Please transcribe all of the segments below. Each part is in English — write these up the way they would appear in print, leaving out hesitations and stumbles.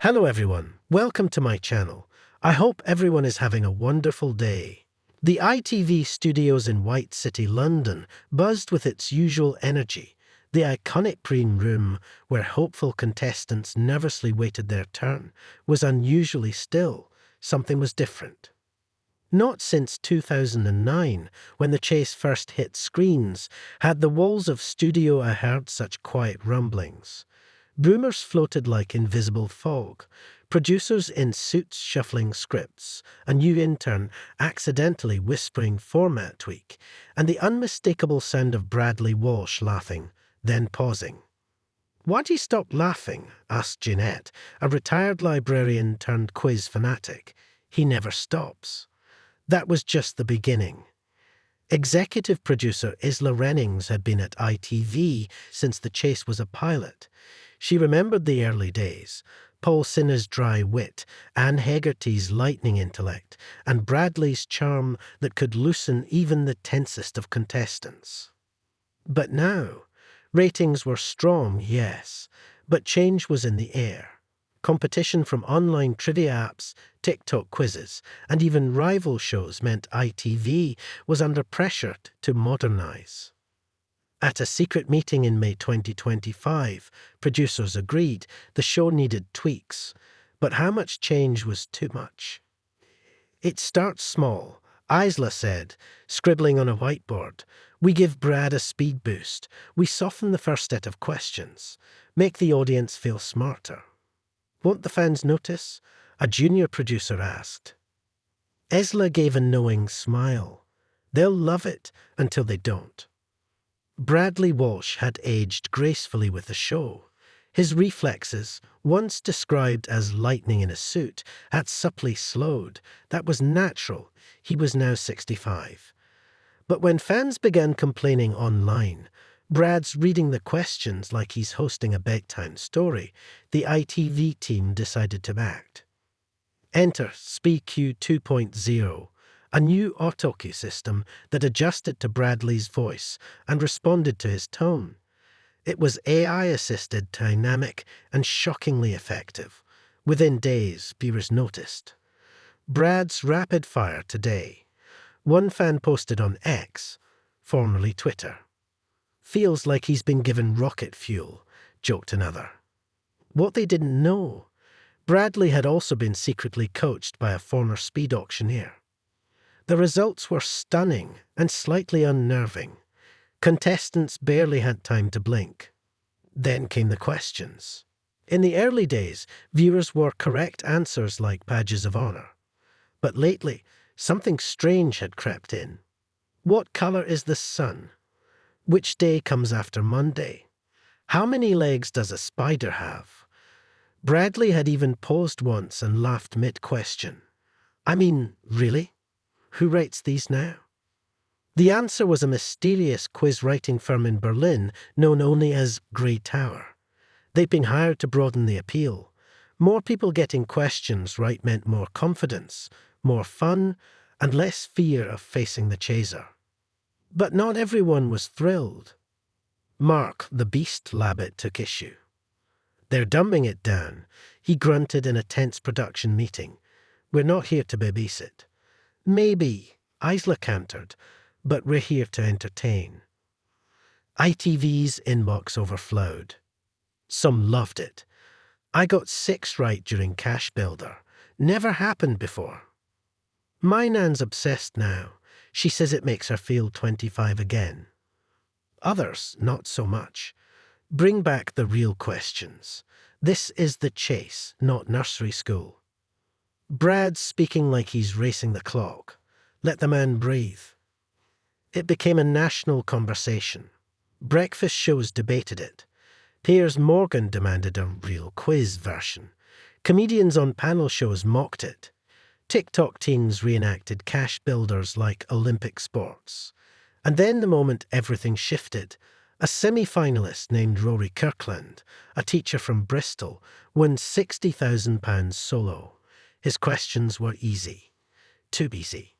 Hello everyone, welcome to my channel. I hope everyone is having a wonderful day. The ITV studios in White City, London buzzed with its usual energy. The iconic green room, where hopeful contestants nervously waited their turn, was unusually still. Something was different. Not since 2009, when the chase first hit screens, had the walls of Studio A heard such quiet rumblings. Rumours floated like invisible fog, producers in suits shuffling scripts, a new intern accidentally whispering format tweak, and the unmistakable sound of Bradley Walsh laughing, then pausing. "Why'd you stop laughing?" asked Jeanette, a retired librarian turned quiz fanatic. "He never stops." That was just the beginning. Executive producer Isla Rennings had been at ITV since the chase was a pilot. She remembered the early days, Paul Sinha's dry wit, Anne Hegarty's lightning intellect, and Bradley's charm that could loosen even the tensest of contestants. But now, ratings were strong, yes, but change was in the air. Competition from online trivia apps, TikTok quizzes, and even rival shows meant ITV was under pressure to modernize. At a secret meeting in May 2025, producers agreed the show needed tweaks, but how much change was too much? "It starts small," Isla said, scribbling on a whiteboard. "We give Brad a speed boost. We soften the first set of questions, make the audience feel smarter." "Won't the fans notice?" a junior producer asked. Isla gave a knowing smile. "They'll love it until they don't." Bradley Walsh had aged gracefully with the show. His reflexes, once described as lightning in a suit, had subtly slowed. That was natural. He was now 65. But when fans began complaining online, "Brad's reading the questions like he's hosting a bedtime story," the ITV team decided to act. Enter SpeakQ 2.0, a new autocue system that adjusted to Bradley's voice and responded to his tone. It was AI-assisted, dynamic, and shockingly effective. Within days, viewers noticed. Brad's rapid fire today. One fan posted on X, formerly Twitter. "Feels like he's been given rocket fuel," joked another. What they didn't know, Bradley had also been secretly coached by a former speed auctioneer. The results were stunning and slightly unnerving. Contestants barely had time to blink. Then came the questions. In the early days, viewers wore correct answers like badges of honor. But lately, something strange had crept in. What color is the sun? Which day comes after Monday? How many legs does a spider have? Bradley had even paused once and laughed mid-question. "I mean, really? Who writes these now?" The answer was a mysterious quiz writing firm in Berlin known only as Grey Tower. They'd been hired to broaden the appeal. More people getting questions right meant more confidence, more fun, and less fear of facing the chaser. But not everyone was thrilled. Mark, the Beast Labbit, took issue. "They're dumbing it down," he grunted in a tense production meeting. "We're not here to babysit." "Maybe," Isla countered, "but we're here to entertain." ITV's inbox overflowed. Some loved it. "I got 6 right during Cash Builder. Never happened before." "My nan's obsessed now. She says it makes her feel 25 again." Others, not so much. "Bring back the real questions. This is the chase, not nursery school." "Brad's speaking like he's racing the clock. Let the man breathe." It became a national conversation. Breakfast shows debated it. Piers Morgan demanded a real quiz version. Comedians on panel shows mocked it. TikTok teens reenacted Cash Builders like Olympic sports. And then the moment everything shifted, a semi-finalist named Rory Kirkland, a teacher from Bristol, won £60,000 solo. His questions were easy. Too easy.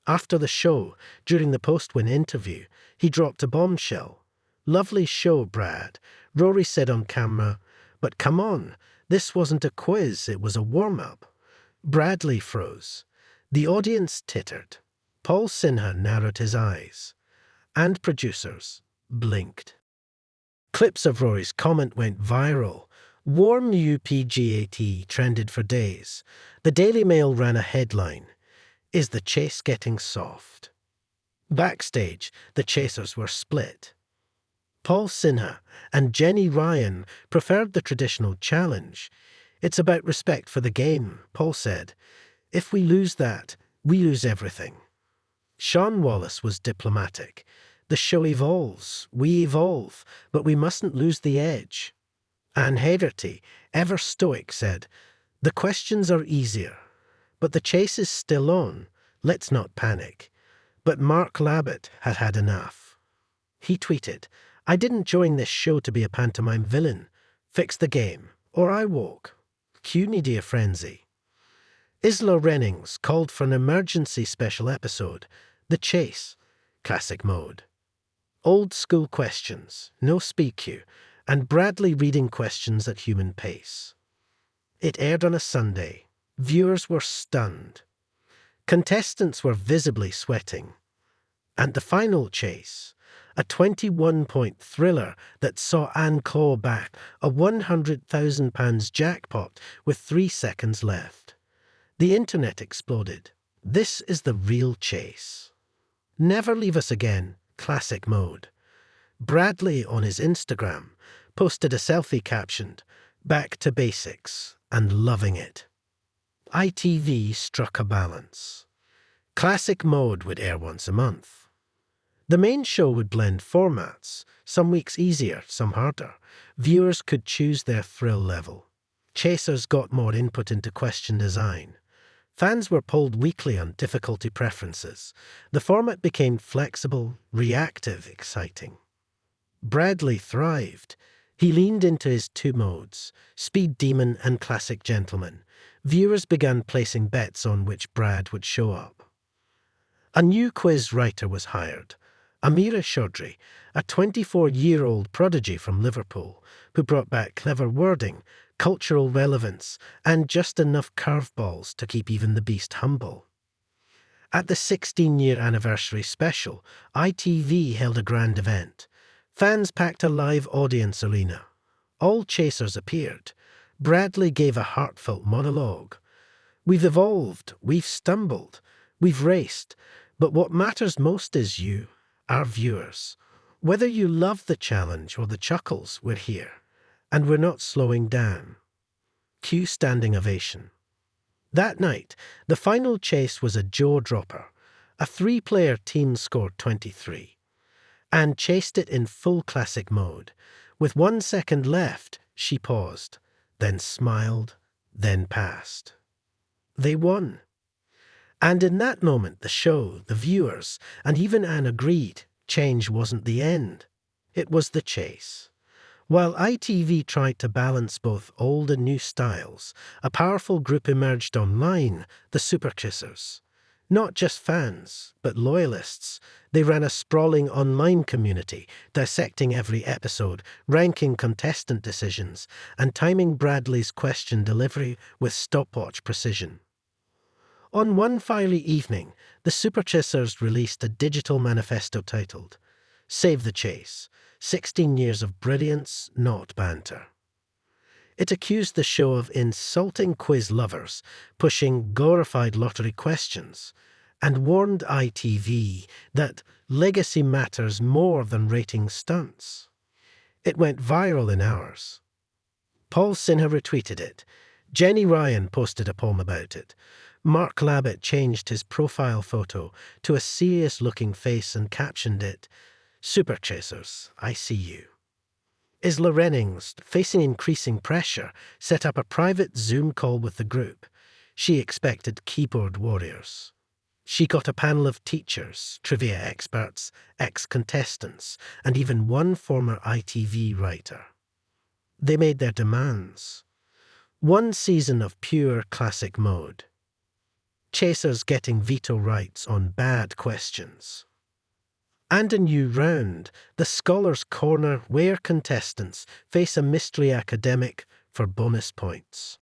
After the show, during the post-win interview, he dropped a bombshell. "Lovely show, Brad," Rory said on camera, "but come on, This wasn't a quiz, it was a warm-up. Bradley froze. The audience tittered. Paul Sinha narrowed his eyes. And producers blinked. Clips of Rory's comment went viral. Warm UPGAT trended for days. The Daily Mail ran a headline, "Is the chase getting soft?" Backstage, the chasers were split. Paul Sinha and Jenny Ryan preferred the traditional challenge. "It's about respect for the game," Paul said. "If we lose that, we lose everything." Sean Wallace was diplomatic. "The show evolves, we evolve, but we mustn't lose the edge." Anne Hegarty, ever stoic, said, "The questions are easier, but the chase is still on. Let's not panic." But Mark Labbett had had enough. He tweeted, "I didn't join this show to be a pantomime villain. Fix the game, or I walk." Cue media frenzy. Isla Rennings called for an emergency special episode, The Chase, classic mode. Old school questions, no speak cue, and Bradley reading questions at human pace. It aired on a Sunday. Viewers were stunned. Contestants were visibly sweating. And the final chase, a 21-point thriller that saw Anne claw back a £100,000 jackpot with 3 seconds left. The internet exploded. This is the real chase. Never Leave Us Again, classic mode. Bradley on his Instagram posted a selfie captioned, "Back to basics and loving it." ITV struck a balance. Classic mode would air once a month. The main show would blend formats, some weeks easier, some harder. Viewers could choose their thrill level. Chasers got more input into question design. Fans were polled weekly on difficulty preferences. The format became flexible, reactive, exciting. Bradley thrived. He leaned into his 2 modes, Speed Demon and Classic Gentleman. Viewers began placing bets on which Brad would show up. A new quiz writer was hired, Amira Chaudhry, a 24-year-old prodigy from Liverpool, who brought back clever wording, cultural relevance, and just enough curveballs to keep even the beast humble. At the 16-year anniversary special, ITV held a grand event. Fans packed a live audience arena. All chasers appeared. Bradley gave a heartfelt monologue. "We've evolved, we've stumbled, we've raced, but what matters most is you, our viewers. Whether you love the challenge or the chuckles, we're here, and we're not slowing down." Cue standing ovation. That night, the final chase was a jaw-dropper. A 3-player team scored 23. Anne chased it in full classic mode. With 1 second left, she paused, then smiled, then passed. They won. And in that moment, the show, the viewers, and even Anne agreed, change wasn't the end. It was the chase. While ITV tried to balance both old and new styles, a powerful group emerged online, the Super Chasers. Not just fans, but loyalists. They ran a sprawling online community, dissecting every episode, ranking contestant decisions, and timing Bradley's question delivery with stopwatch precision. On one fiery evening, the Super Chasers released a digital manifesto titled, "Save the Chase, 16 Years of Brilliance, Not Banter." It accused the show of insulting quiz lovers, pushing glorified lottery questions, and warned ITV that legacy matters more than rating stunts. It went viral in hours. Paul Sinha retweeted it. Jenny Ryan posted a poem about it. Mark Labbett changed his profile photo to a serious-looking face and captioned it, "Super Chasers, I see you." Isla Rennings, facing increasing pressure, set up a private Zoom call with the group. She expected keyboard warriors. She got a panel of teachers, trivia experts, ex-contestants, and even one former ITV writer. They made their demands. 1 season of pure classic mode. Chasers getting veto rights on bad questions. And a new round, the Scholars' Corner, where contestants face a mystery academic, for bonus points.